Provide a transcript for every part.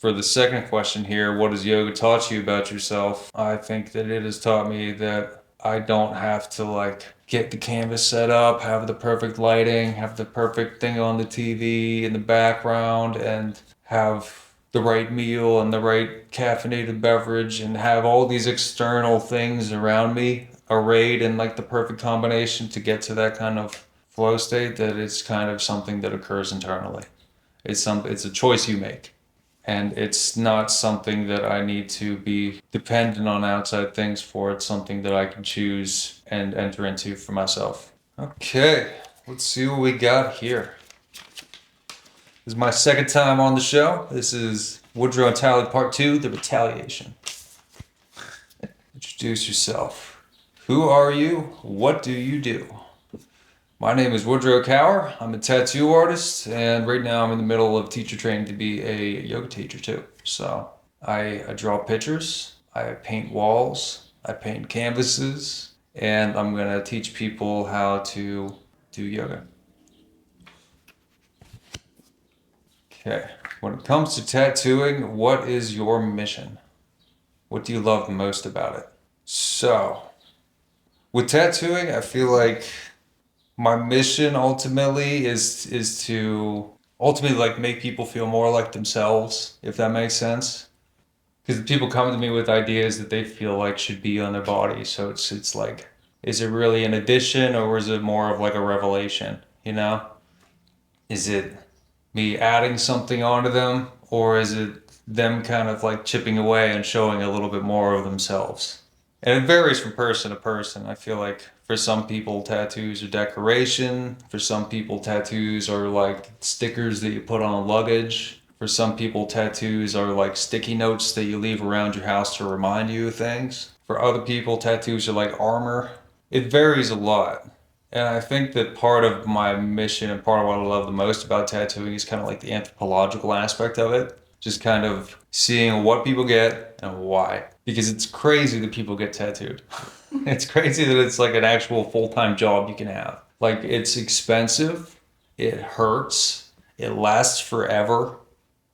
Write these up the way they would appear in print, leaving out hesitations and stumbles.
For the second question here, what has yoga taught you about yourself? I think that it has taught me that I don't have to like get the canvas set up, have the perfect lighting, have the perfect thing on the TV in the background, and have the right meal and the right caffeinated beverage and have all these external things around me arrayed in like the perfect combination to get to that kind of flow state. That it's kind of something that occurs internally. It's a choice you make, and it's not something that I need to be dependent on outside things for. It's something that I can choose and enter into for myself. Okay, let's see what we got here. This is my second time on the show. This is Woodrow and Tally Part 2, The Retaliation. Introduce yourself. Who are you? What do you do? My name is Woodrow Cowher. I'm a tattoo artist, and right now I'm in the middle of teacher training to be a yoga teacher too. So I draw pictures, I paint walls, I paint canvases, and I'm going to teach people how to do yoga. Okay, when it comes to tattooing, what is your mission? What do you love most about it? So, with tattooing, I feel like my mission ultimately is to ultimately like make people feel more like themselves, if that makes sense. Because people come to me with ideas that they feel like should be on their body, so it's like, is it really an addition or is it more of like a revelation? You know, is it me adding something onto them, or is it them kind of like chipping away and showing a little bit more of themselves? And it varies from person to person. I feel like for some people, tattoos are decoration. For some people, tattoos are like stickers that you put on luggage. For some people, tattoos are like sticky notes that you leave around your house to remind you of things. For other people, tattoos are like armor. It varies a lot. And I think that part of my mission and part of what I love the most about tattooing is kind of like the anthropological aspect of it. Just kind of seeing what people get and why. Because it's crazy that people get tattooed. It's crazy that it's like an actual full-time job you can have. Like, it's expensive, it hurts, it lasts forever.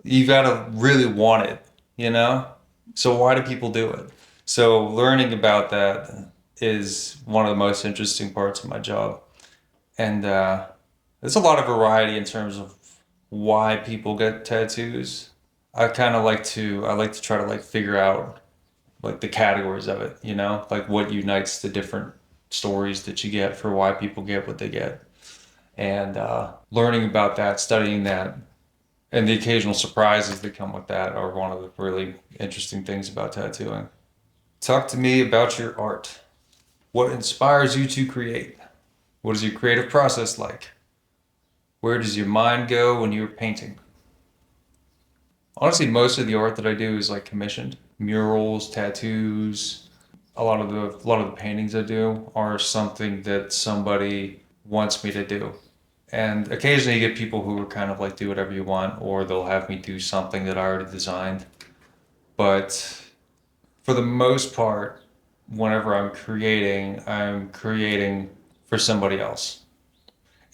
You gotta really want it, you know? So why do people do it? So learning about that is one of the most interesting parts of my job. And there's a lot of variety in terms of why people get tattoos. I like to try to like figure out like the categories of it, you know, like what unites the different stories that you get for why people get what they get. And learning about that, studying that, and the occasional surprises that come with that are one of the really interesting things about tattooing. Talk to me about your art. What inspires you to create? What is your creative process like? Where does your mind go when you're painting? Honestly, most of the art that I do is like commissioned. Murals, tattoos. A lot of the paintings I do are something that somebody wants me to do. And occasionally you get people who are kind of like do whatever you want, or they'll have me do something that I already designed. But for the most part, whenever I'm creating for somebody else.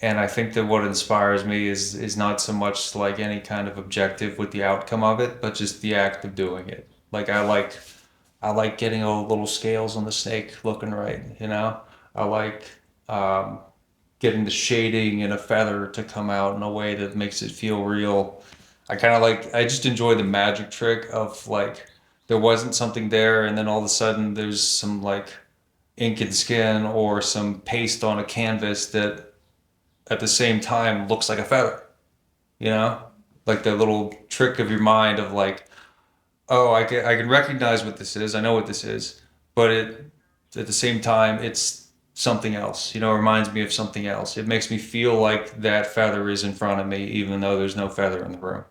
And I think that what inspires me is not so much like any kind of objective with the outcome of it, but just the act of doing it. Like I like getting all the little scales on the snake looking right, you know? I like getting the shading in a feather to come out in a way that makes it feel real. I just enjoy the magic trick of like there wasn't something there and then all of a sudden there's some like ink and skin or some paste on a canvas that at the same time looks like a feather, you know? Like the little trick of your mind of like, oh, I can recognize what this is. I know what this is, but it at the same time it's something else. You know, it reminds me of something else. It makes me feel like that feather is in front of me, even though there's no feather in the room.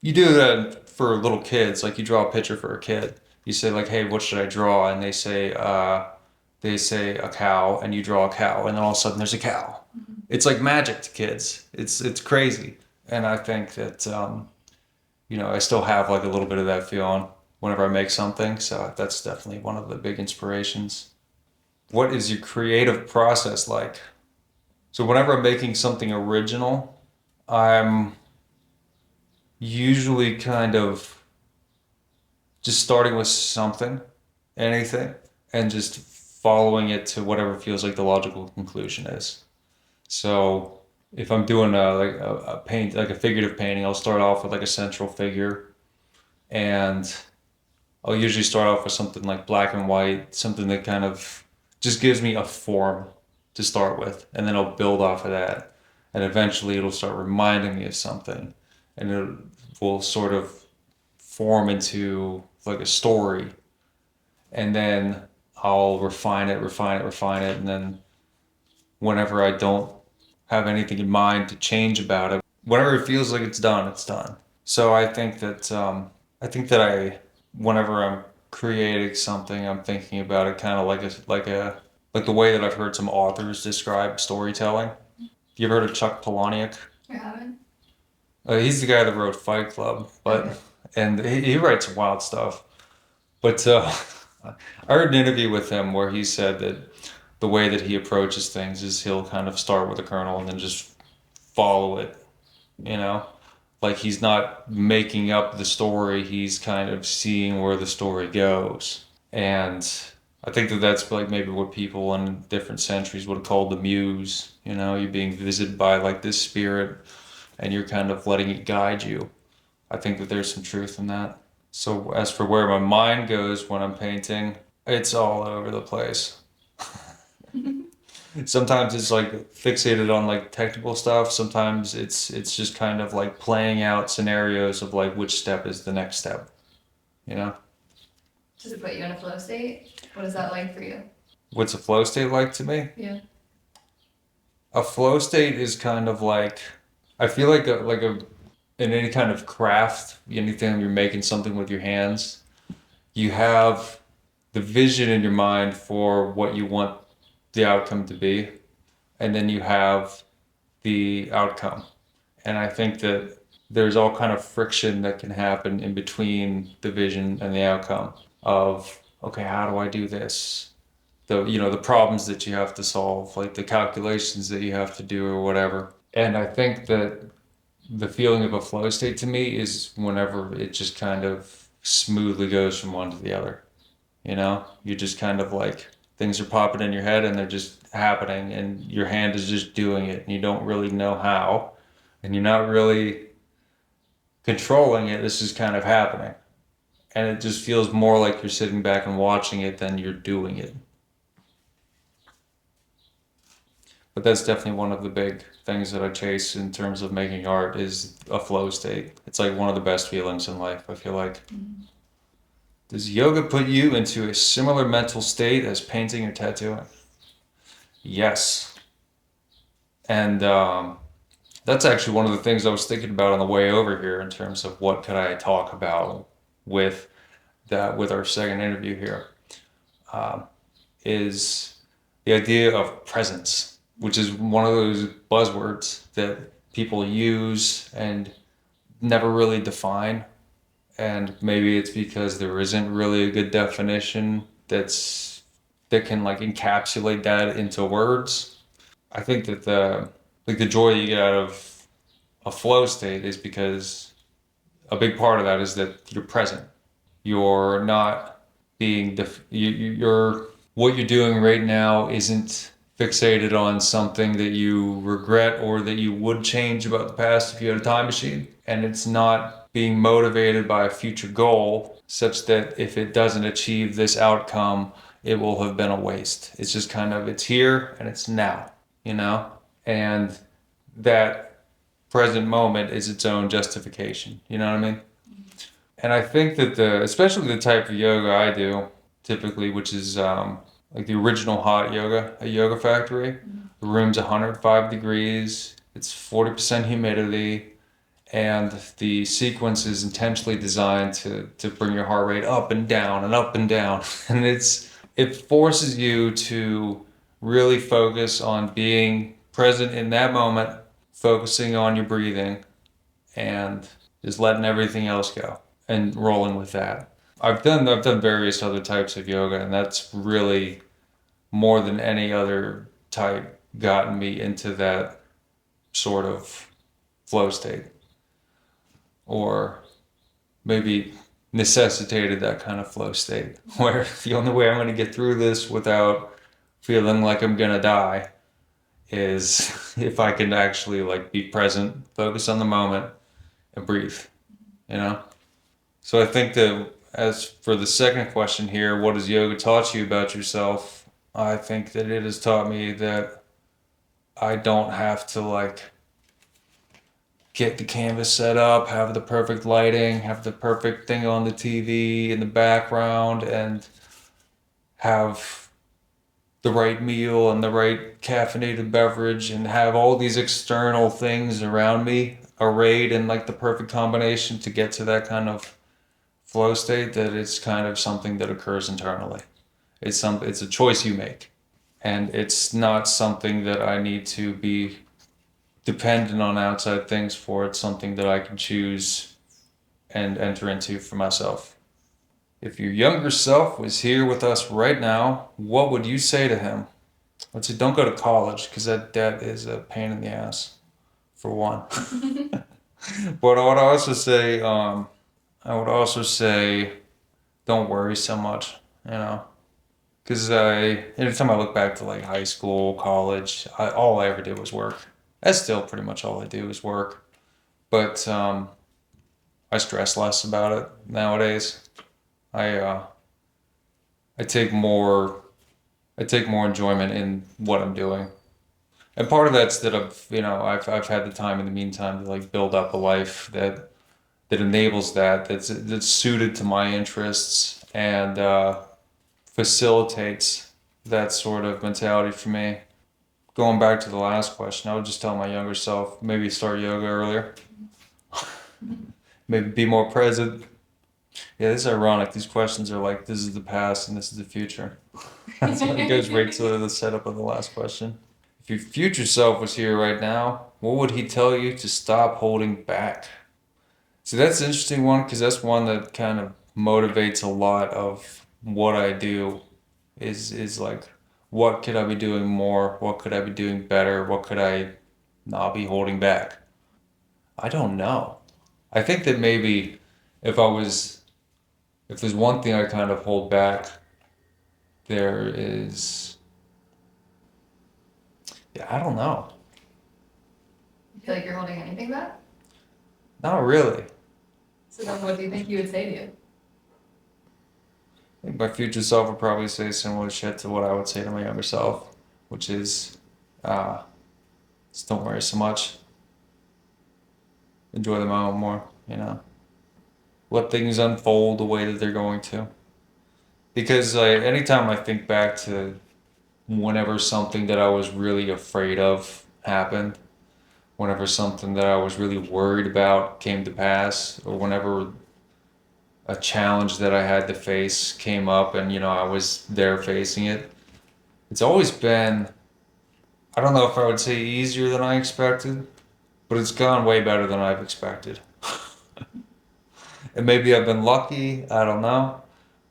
You do that for little kids. Like you draw a picture for a kid. You say like, "Hey, what should I draw?" And they say a cow, and you draw a cow, and then all of a sudden there's a cow. It's like magic to kids. It's crazy, and I think that you know, I still have like a little bit of that feeling whenever I make something. So that's definitely one of the big inspirations. What is your creative process like? So whenever I'm making something original, I'm usually kind of just starting with something, anything, and just following it to whatever feels like the logical conclusion is. So if I'm doing a paint, like a figurative painting, I'll start off with like a central figure, and I'll usually start off with something like black and white, something that kind of just gives me a form to start with, and then I'll build off of that, and eventually it'll start reminding me of something, and it will sort of form into like a story, and then I'll refine it, and then whenever I don't have anything in mind to change about it, whenever it feels like it's done, it's done. So I think that whenever I'm creating something, I'm thinking about it kind of like the way that I've heard some authors describe storytelling. You ever heard of Chuck Palahniuk? I haven't. He's the guy that wrote Fight Club, Okay. and he writes some wild stuff. But I heard an interview with him where he said that the way that he approaches things is he'll kind of start with a kernel and then just follow it, you know? Like he's not making up the story, he's kind of seeing where the story goes. And I think that that's like maybe what people in different centuries would have called the muse, you know, you're being visited by like this spirit and you're kind of letting it guide you. I think that there's some truth in that. So as for where my mind goes when I'm painting, it's all over the place. Sometimes it's like fixated on like technical stuff. Sometimes it's just kind of like playing out scenarios of like which step is the next step, you know? Does it put you in a flow state? What is that like for you? What's a flow state like to me? Yeah. A flow state is kind of like I feel like a in any kind of craft, anything you're making something with your hands, you have the vision in your mind for what you want the outcome to be, and then you have the outcome. And I think that there's all kind of friction that can happen in between the vision and the outcome of, okay, how do I do this? The problems that you have to solve, like the calculations that you have to do or whatever. And I think that the feeling of a flow state to me is whenever it just kind of smoothly goes from one to the other. You know, you just kind of like things are popping in your head and they're just happening, and your hand is just doing it, and you don't really know how, and you're not really controlling it. This is kind of happening, and it just feels more like you're sitting back and watching it than you're doing it. But that's definitely one of the big things that I chase in terms of making art is a flow state. It's like one of the best feelings in life, I feel like. Mm-hmm. Does yoga put you into a similar mental state as painting or tattooing? Yes. And that's actually one of the things I was thinking about on the way over here in terms of what could I talk about with with our second interview here, um, is the idea of presence, which is one of those buzzwords that people use and never really define. And maybe it's because there isn't really a good definition that can like encapsulate that into words. I think that the joy you get out of a flow state is because a big part of that is that you're present. You're not you're what you're doing right now isn't fixated on something that you regret or that you would change about the past if you had a time machine, and it's not being motivated by a future goal such that if it doesn't achieve this outcome it will have been a waste. It's just kind of it's here and it's now, you know, and that present moment is its own justification, you know what I mean? And I think that especially the type of yoga I do, typically, which is like the original hot yoga, a yoga factory. The room's 105 degrees. It's 40% humidity, and the sequence is intentionally designed to bring your heart rate up and down and up and down. And it forces you to really focus on being present in that moment, focusing on your breathing, and just letting everything else go and rolling with that. I've done various other types of yoga, and that's really more than any other type gotten me into that sort of flow state. Or maybe necessitated that kind of flow state where the only way I'm going to get through this without feeling like I'm going to die is if I can actually like be present, focus on the moment, and breathe, you know? So I think that as for the second question here, what has yoga taught you about yourself? I think that it has taught me that I don't have to like get the canvas set up, have the perfect lighting, have the perfect thing on the TV in the background, and have the right meal and the right caffeinated beverage and have all these external things around me arrayed in like the perfect combination to get to that kind of flow state, that it's kind of something that occurs internally. It's a choice you make. And it's not something that I need to be dependent on outside things for. It's something that I can choose and enter into for myself. If your younger self was here with us right now, what would you say to him? Let's say don't go to college because that is a pain in the ass, for one. But I would also say, don't worry so much, you know, because anytime I look back to like high school, college, all I ever did was work. That's still pretty much all I do is work. But I stress less about it nowadays. I uh, I take more I take more enjoyment in what I'm doing. And part of that's that I've had the time in the meantime to like build up a life that enables that's suited to my interests and facilitates that sort of mentality for me. Going back to the last question, I would just tell my younger self maybe start yoga earlier, maybe be more present. Yeah, this is ironic. These questions are like this is the past and this is the future. That's why it goes right to the setup of the last question. If your future self was here right now, what would he tell you to stop holding back? See, that's an interesting one because that's one that kind of motivates a lot of what I do. Is like, what could I be doing more? What could I be doing better? What could I not be holding back? I don't know. I think that maybe if I was, if there's one thing I kind of hold back, there is, yeah, I don't know. You feel like you're holding anything back? Not really. So then what do you think you would say to you? I think my future self would probably say similar shit to what I would say to my younger self, which is, uh, just don't worry so much. Enjoy the moment more, you know. Let things unfold the way that they're going to. Because anytime I think back to whenever something that I was really afraid of happened, whenever something that I was really worried about came to pass, or whenever a challenge that I had to face came up and, I was there facing it, it's always been, I don't know if I would say easier than I expected, but it's gone way better than I've expected. And maybe I've been lucky, I don't know,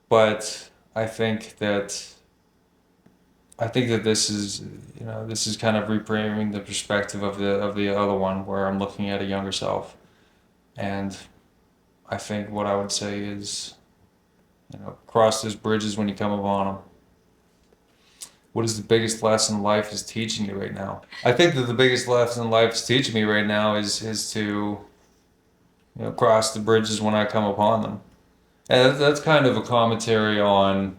but I think that this is kind of reframing the perspective of the other one where I'm looking at a younger self. And I think what I would say is, cross those bridges when you come upon them. What is the biggest lesson life is teaching you right now? I think that the biggest lesson life is teaching me right now is to, cross the bridges when I come upon them. And that's kind of a commentary on,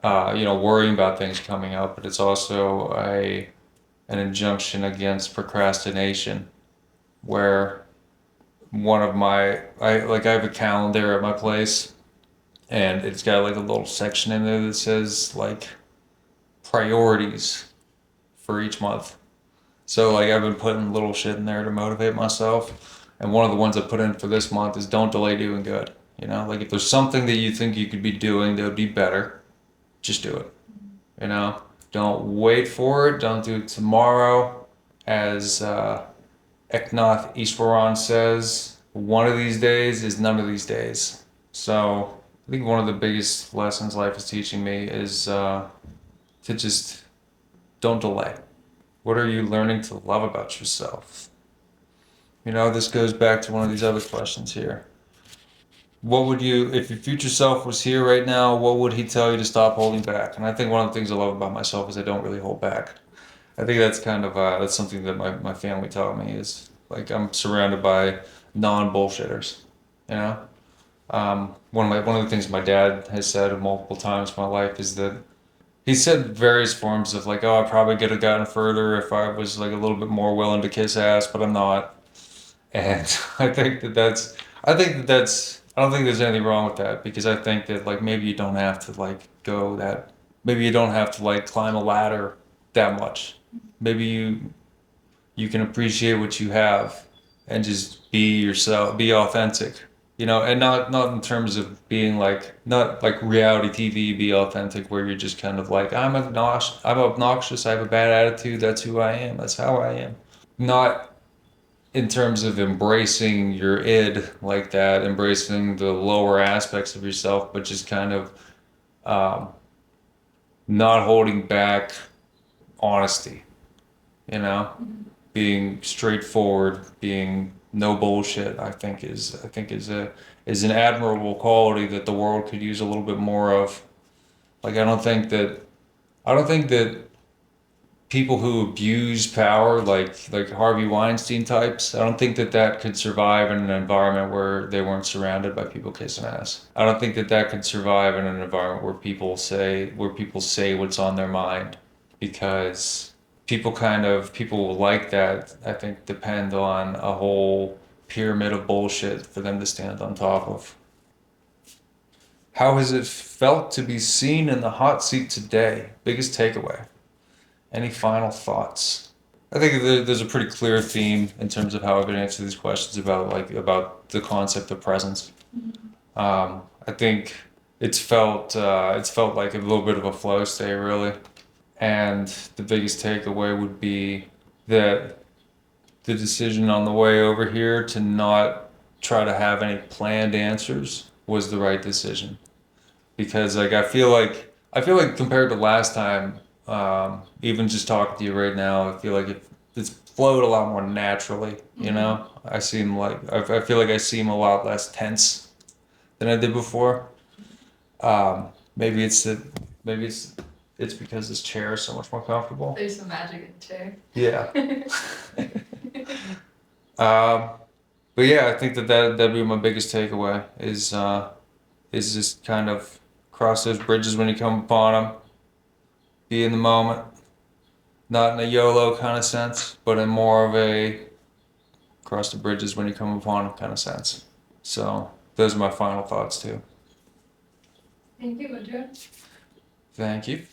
worrying about things coming up, but it's also an injunction against procrastination, where I have a calendar at my place, and it's got like a little section in there that says like priorities for each month. So like I've been putting little shit in there to motivate myself. And one of the ones I put in for this month is don't delay doing good. Like if there's something that you think you could be doing that would be better, just do it. Don't wait for it. Don't do it tomorrow. As Eknath Easwaran says, one of these days is none of these days. So I think one of the biggest lessons life is teaching me is to just don't delay. What are you learning to love about yourself? This goes back to one of these other questions here. what would you, if your future self was here right now, what would he tell you to stop holding back? And I think one of the things I love about myself is I don't really hold back. I think that's kind of that's something that my family taught me is like I'm surrounded by non-bullshitters, you know. One of the things my dad has said multiple times in my life is that he said various forms of like, oh, I probably could have gotten further if I was like a little bit more willing to kiss ass, but I'm not. And I think that that's, I don't think there's anything wrong with that because I think that like maybe you don't have to like go that, maybe you don't have to like climb a ladder that much. Maybe you can appreciate what you have and just be yourself, be authentic, you know, and not in terms of being like not like reality TV, be authentic where you're just kind of like I'm obnoxious, I have a bad attitude, that's who I am, that's how I am. Not in terms of embracing your id like that, embracing the lower aspects of yourself, but just kind of um, not holding back honesty, you know, being straightforward, being no bullshit. I think is an admirable quality that the world could use a little bit more of. Like I don't think that people who abuse power, like Harvey Weinstein types, I don't think that that could survive in an environment where they weren't surrounded by people kissing ass. I don't think that that could survive in an environment where people say what's on their mind, because people like that. I think depend on a whole pyramid of bullshit for them to stand on top of. How has it felt to be seen in the hot seat today? Biggest takeaway. Any final thoughts? I think there's a pretty clear theme in terms of how I've been answering these questions about the concept of presence. I think it's felt like a little bit of a flow state really, and the biggest takeaway would be that the decision on the way over here to not try to have any planned answers was the right decision because like I feel like compared to last time, even just talking to you right now, I feel like it's flowed a lot more naturally. You know, I feel like I seem a lot less tense than I did before. Maybe it's that maybe it's because this chair is so much more comfortable. There's some magic in the chair. Yeah. Um, but yeah, I think that'd be my biggest takeaway is just kind of cross those bridges when you come upon them. Be in the moment, not in a YOLO kind of sense, but in more of a cross the bridges when you come upon them kind of sense. So those are my final thoughts too. Thank you, Woodrow. Thank you.